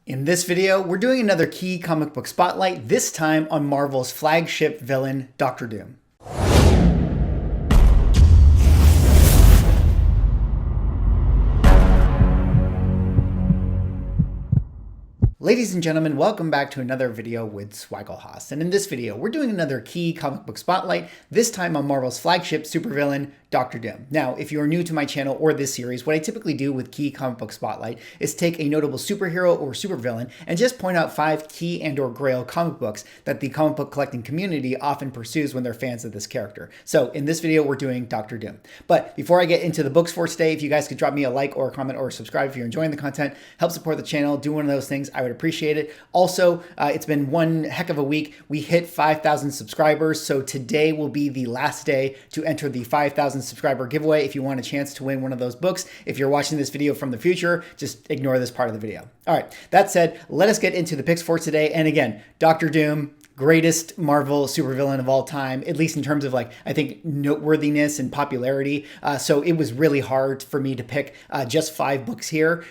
In this video, we're doing another Key comic book spotlight, this time on Marvel's flagship villain, Doctor Doom. Ladies and gentlemen, welcome back to another video with Swaggle. And in this video, we're doing another Key comic book spotlight, this time on Marvel's flagship supervillain, Doctor Doom. Now, if you are new to my channel or this series, what I typically do with Key comic book spotlight is take a notable superhero or supervillain and just point out 5 Key and/or Grail comic books that the comic book collecting community often pursues when they're fans of this character. So in this video, we're doing Doctor Doom. But before I get into the books for today, if you guys could drop me a like or a comment or subscribe if you're enjoying the content, help support the channel, do one of those things, I would appreciate it. Also, it's been one heck of a week. We hit 5,000 subscribers, so today will be the last day to enter the 5,000 subscriber giveaway if you want a chance to win one of those books. If you're watching this video from the future, just ignore this part of the video. All right, that said, let us get into the picks for today. And again, Doctor Doom, greatest Marvel supervillain of all time, at least in terms of I think noteworthiness and popularity. So it was really hard for me to pick just 5 books here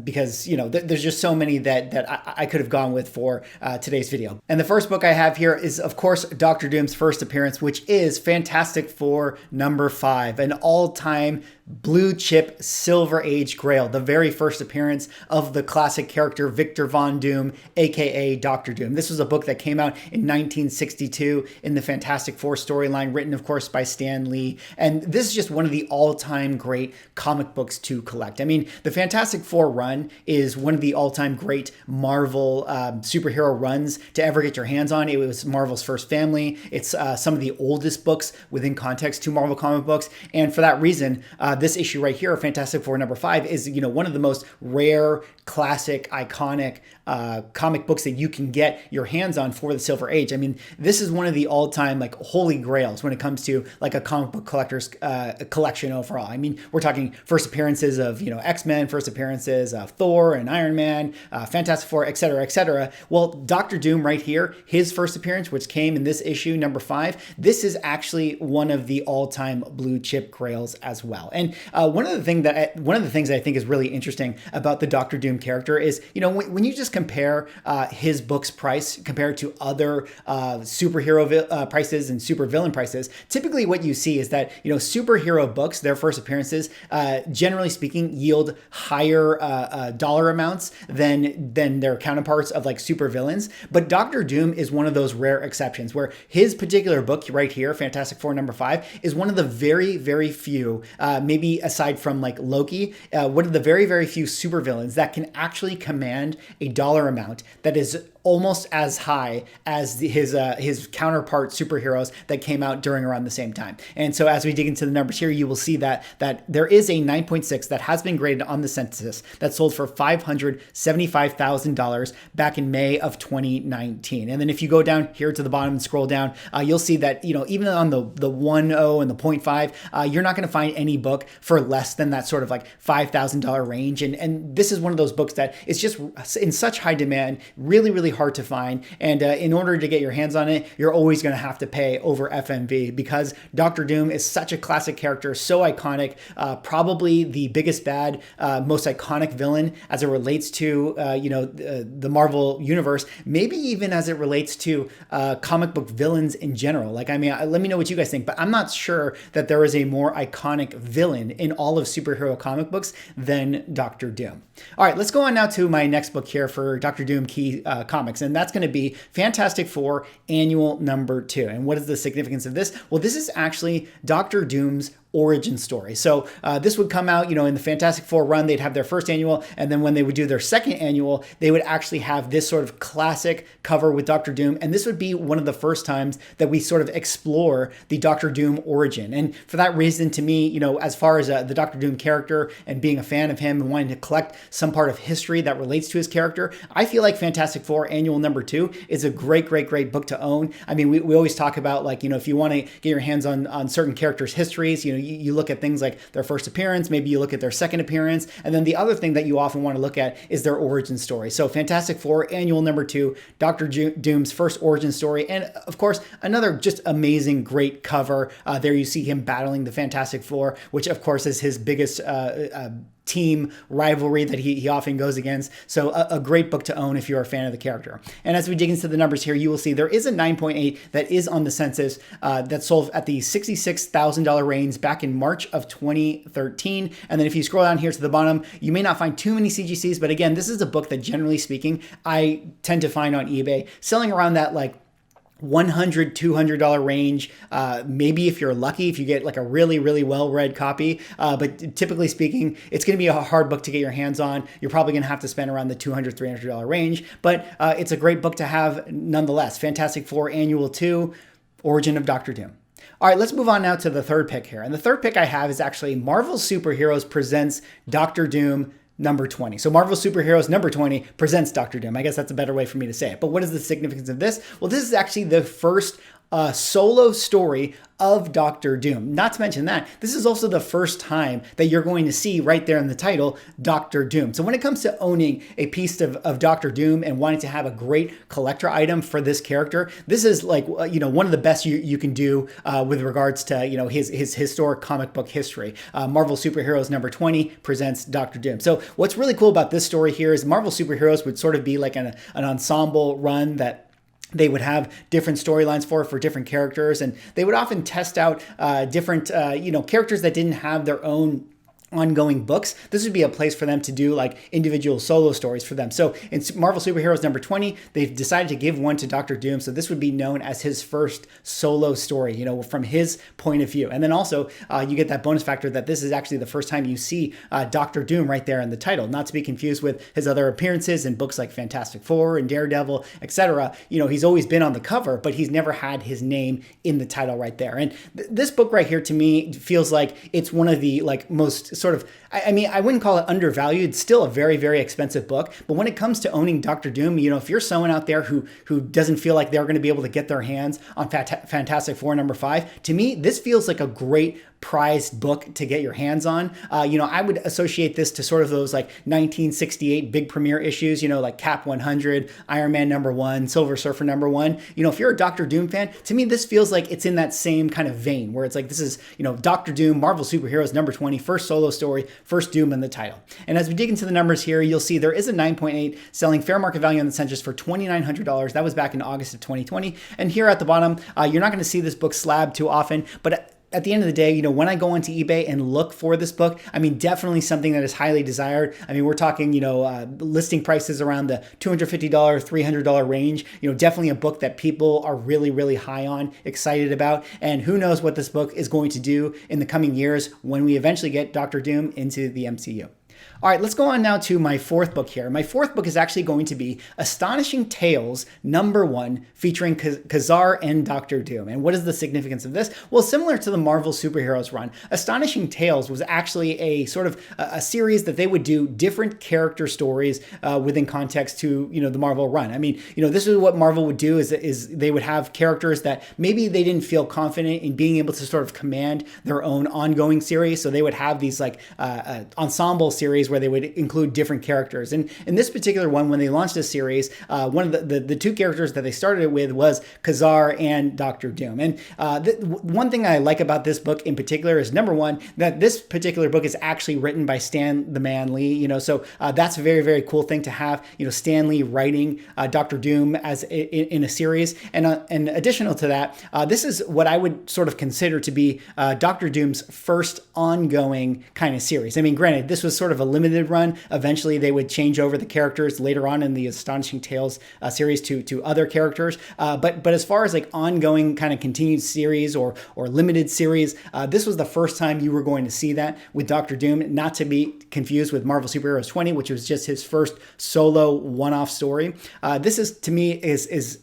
because, there's just so many that I could have gone with for today's video. And the first book I have here is, of course, Doctor Doom's first appearance, which is Fantastic Four #5, an all-time blue chip Silver Age Grail, the very first appearance of the classic character Victor Von Doom, aka Doctor Doom. This was a book that came out in 1962 in the Fantastic Four storyline, written, of course, by Stan Lee. And this is just one of the all-time great comic books to collect. I mean, the Fantastic Four run is one of the all-time great Marvel superhero runs to ever get your hands on. It was Marvel's first family. It's some of the oldest books within context to Marvel comic books. And for that reason, this issue right here, Fantastic Four #5, is one of the most rare, classic, iconic comic books that you can get your hands on for the Silver Age. I mean, this is one of the all-time holy grails when it comes to a comic book collector's collection overall. I mean, we're talking first appearances of X-Men, first appearances of Thor and Iron Man, Fantastic Four, etc., etc. Well, Doctor Doom right here, his first appearance, which came in this issue #5, this is actually one of the all-time blue chip grails as well. And one of the things that I think is really interesting about the Doctor Doom character is, when you just compare his book's price compared to other superhero prices and supervillain prices, typically what you see is that, superhero books, their first appearances, generally speaking, yield higher dollar amounts than their counterparts of supervillains. But Doctor Doom is one of those rare exceptions where his particular book right here, Fantastic Four #5, is one of the very, very few, maybe aside from Loki, one of the very, very few supervillains that can actually command a dollar amount that is almost as high as his counterpart superheroes that came out during around the same time. And so as we dig into the numbers here, you will see that there is a 9.6 that has been graded on the census that sold for $575,000 back in May of 2019. And then if you go down here to the bottom and scroll down, you'll see that, even on the 1.0 and the 0.5, you're not going to find any book for less than that sort of $5,000 range. And this is one of those books that is just in such high demand, really, really hard to find. And in order to get your hands on it, you're always going to have to pay over FMV because Doctor Doom is such a classic character, so iconic, probably the biggest bad, most iconic villain as it relates to, the Marvel universe, maybe even as it relates to comic book villains in general. Let me know what you guys think, but I'm not sure that there is a more iconic villain in all of superhero comic books than Doctor Doom. All right, let's go on now to my next book here for Doctor Doom Key comics, and that's going to be Fantastic Four Annual #2. And what is the significance of this? Well, this is actually Doctor Doom's origin story. So this would come out, in the Fantastic Four run, they'd have their first annual, and then when they would do their second annual, they would actually have this sort of classic cover with Doctor Doom, and this would be one of the first times that we sort of explore the Doctor Doom origin. And for that reason, to me, as far as the Doctor Doom character and being a fan of him and wanting to collect some part of history that relates to his character, I feel like Fantastic Four Annual #2 is a great, great, great book to own. I mean, we always talk about if you want to get your hands on certain characters' histories, you look at things like their first appearance, maybe you look at their second appearance, and then the other thing that you often want to look at is their origin story. So Fantastic Four Annual #2, Doctor Doom's first origin story, and of course, another just amazing, great cover. There you see him battling the Fantastic Four, which of course is his biggest team rivalry that he often goes against. So a great book to own if you're a fan of the character. And as we dig into the numbers here, you will see there is a 9.8 that is on the census that sold at the $66,000 range back in March of 2013. And then if you scroll down here to the bottom, you may not find too many CGCs, but again, this is a book that generally speaking, I tend to find on eBay selling around that like $100, $200 range. Maybe if you're lucky, if you get like a really, really well-read copy. But typically speaking, it's going to be a hard book to get your hands on. You're probably going to have to spend around the $200, $300 range. But it's a great book to have nonetheless. Fantastic Four Annual 2, Origin of Dr. Doom. All right, let's move on now to the third pick here. And the third pick I have is actually Marvel Superheroes Presents Dr. Doom number 20. So Marvel Superheroes number 20 presents Dr. Doom. I guess that's a better way for me to say it. But what is the significance of this? Well, this is actually the first solo story of Dr. Doom. Not to mention that, this is also the first time that you're going to see right there in the title, Dr. Doom. So when it comes to owning a piece of Dr. Doom and wanting to have a great collector item for this character, this is like, one of the best you can do with regards to, his historic comic book history. Marvel Superheroes number 20 presents Dr. Doom. So what's really cool about this story here is Marvel Superheroes would sort of be like an ensemble run that they would have different storylines for different characters, and they would often test out different, characters that didn't have their own ongoing books. This would be a place for them to do like individual solo stories for them. So in Marvel Superheroes number 20, they've decided to give one to Dr. Doom. So this would be known as his first solo story, from his point of view. And then also you get that bonus factor that this is actually the first time you see Dr. Doom right there in the title, not to be confused with his other appearances in books like Fantastic Four and Daredevil, etc. He's always been on the cover, but he's never had his name in the title right there. And this book right here to me feels like it's one of the like most sort of, I wouldn't call it undervalued. It's still a very, very expensive book. But when it comes to owning Dr. Doom, if you're someone out there who doesn't feel like they're going to be able to get their hands on Fantastic Four number 5, to me, this feels like a great prized book to get your hands on. I would associate this to sort of those like 1968 big premiere issues, like Cap 100, Iron Man number 1, Silver Surfer number 1. If you're a Dr. Doom fan, to me, this feels like it's in that same kind of vein where it's like, this is, Dr. Doom, Marvel Superheroes number 20, first solo story, first Doom in the title. And as we dig into the numbers here, you'll see there is a 9.8 selling fair market value on the census for $2,900. That was back in August of 2020. And here at the bottom, you're not going to see this book slabbed too often, but at the end of the day, when I go onto eBay and look for this book, definitely something that is highly desired. We're talking, listing prices around the $250, $300 range. Definitely a book that people are really, really high on, excited about. And who knows what this book is going to do in the coming years when we eventually get Dr. Doom into the MCU. All right, let's go on now to my fourth book here. My fourth book is actually going to be Astonishing Tales number 1, featuring Kazar and Dr. Doom. And what is the significance of this? Well, similar to the Marvel Superheroes run, Astonishing Tales was actually a sort of a series that they would do different character stories within context to, the Marvel run. This is what Marvel would do is they would have characters that maybe they didn't feel confident in being able to sort of command their own ongoing series. So they would have these like ensemble series where they would include different characters. And in this particular one, when they launched this series, one of the two characters that they started it with was Kazar and Dr. Doom. And one thing I like about this book in particular is, number one, that this particular book is actually written by Stan the Man Lee. So that's a very, very cool thing to have, Stan Lee writing Dr. Doom as in a series. And additional to that, this is what I would sort of consider to be Dr. Doom's first ongoing kind of series. Granted, this was sort of a limited run. Eventually, they would change over the characters later on in the Astonishing Tales series to other characters. But as far as like ongoing kind of continued series or limited series, this was the first time you were going to see that with Dr. Doom, not to be confused with Marvel Superheroes 20, which was just his first solo one-off story. This is, to me, is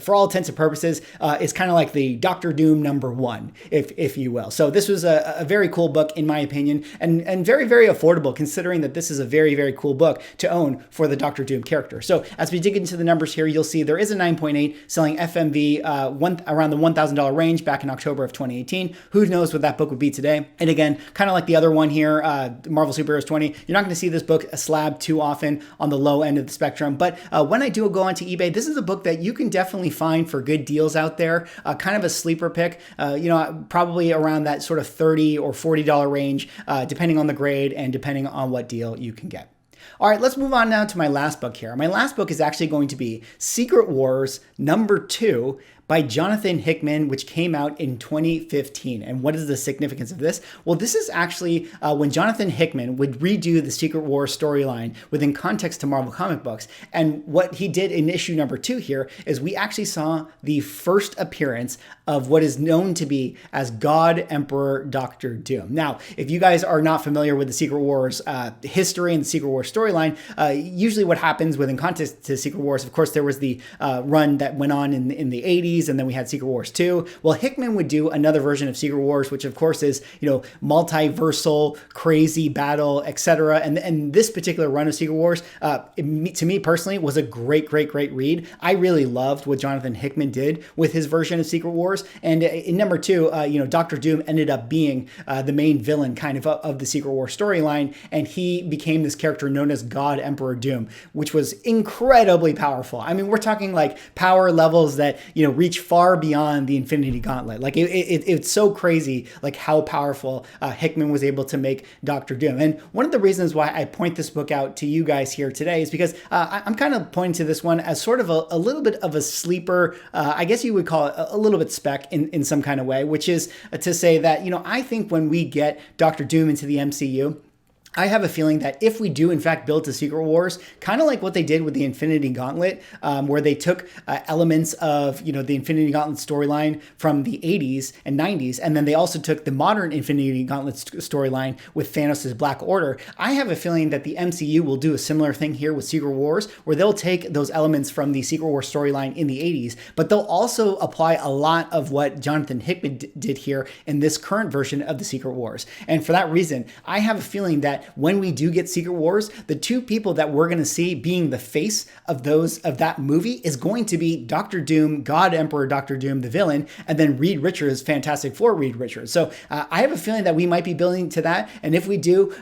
for all intents and purposes, is kind of like the Dr. Doom number 1, if you will. So this was a very cool book, in my opinion, and very, very affordable, considering that this is a very, very cool book to own for the Dr. Doom character. So as we dig into the numbers here, you'll see there is a 9.8 selling FMV around the $1,000 range back in October of 2018. Who knows what that book would be today? And again, kind of like the other one here, Marvel Superheroes 20, you're not going to see this book slabbed too often on the low end of the spectrum. But when I do go onto eBay, this is a book that you can definitely find for good deals out there. Kind of a sleeper pick, probably around that sort of $30 or $40 range, depending on the grade and depending on what deal you can get. All right, let's move on now to my last book here. My last book is actually going to be Secret Wars #2 by Jonathan Hickman, which came out in 2015. And what is the significance of this? Well, this is actually when Jonathan Hickman would redo the Secret Wars storyline within context to Marvel comic books. And what he did in issue #2 here is we actually saw the first appearance of what is known to be as God Emperor Dr. Doom. Now, if you guys are not familiar with the Secret Wars history and the Secret Wars storyline, usually what happens within context to Secret Wars, of course, there was the run that went on in the 80s, and then we had Secret Wars 2. Well, Hickman would do another version of Secret Wars, which of course is, multiversal, crazy battle, etc. And this particular run of Secret Wars, to me personally, was a great read. I really loved what Jonathan Hickman did with his version of Secret Wars. And in #2, Dr. Doom ended up being the main villain kind of the Secret Wars storyline, and he became this character known as God Emperor Doom, which was incredibly powerful. I mean, we're talking like power levels that, reach far beyond the Infinity Gauntlet. Like it's so crazy, like how powerful Hickman was able to make Dr. Doom. And one of the reasons why I point this book out to you guys here today is because I'm kind of pointing to this one as sort of a little bit of a sleeper, I guess you would call it a little bit Spec in some kind of way, which is to say that, I think when we get Dr. Doom into the MCU, I have a feeling that if we do, in fact, build to Secret Wars, kind of like what they did with the Infinity Gauntlet, where they took elements of, the Infinity Gauntlet storyline from the 80s and 90s, and then they also took the modern Infinity Gauntlet storyline with Thanos' Black Order. I have a feeling that the MCU will do a similar thing here with Secret Wars, where they'll take those elements from the Secret Wars storyline in the 80s, but they'll also apply a lot of what Jonathan Hickman did here in this current version of the Secret Wars. And for that reason, I have a feeling that when we do get Secret Wars, the two people that we're going to see being the face of that movie is going to be Dr. Doom, God Emperor Dr. Doom, the villain, and then Reed Richards, Fantastic Four Reed Richards. So I have a feeling that we might be building to that. And if we do,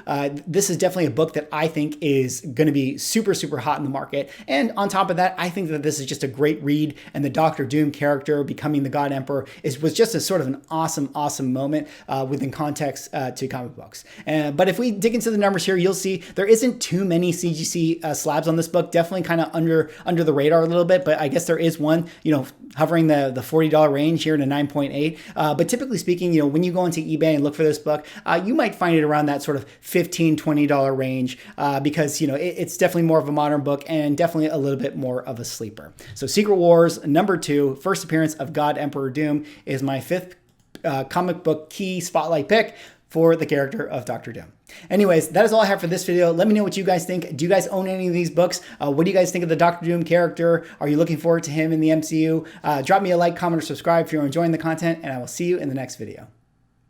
this is definitely a book that I think is going to be super hot in the market. And on top of that, I think that this is just a great read, and the Dr. Doom character becoming the God Emperor was just a sort of an awesome moment within context to comic books. But if we dig into the numbers here, you'll see there isn't too many CGC slabs on this book. Definitely kind of under the radar a little bit, but I guess there is one, hovering the $40 range here in a 9.8. But typically speaking, when you go into eBay and look for this book, you might find it around that sort of $15, $20 range because, it's definitely more of a modern book and definitely a little bit more of a sleeper. So Secret Wars #2, first appearance of God Emperor Doom, is my 5th comic book key spotlight pick for the character of Dr. Doom. Anyways, that is all I have for this video. Let me know what you guys think. Do you guys own any of these books? What do you guys think of the Dr. Doom character? Are you looking forward to him in the MCU? Drop me a like, comment, or subscribe if you're enjoying the content, and I will see you in the next video.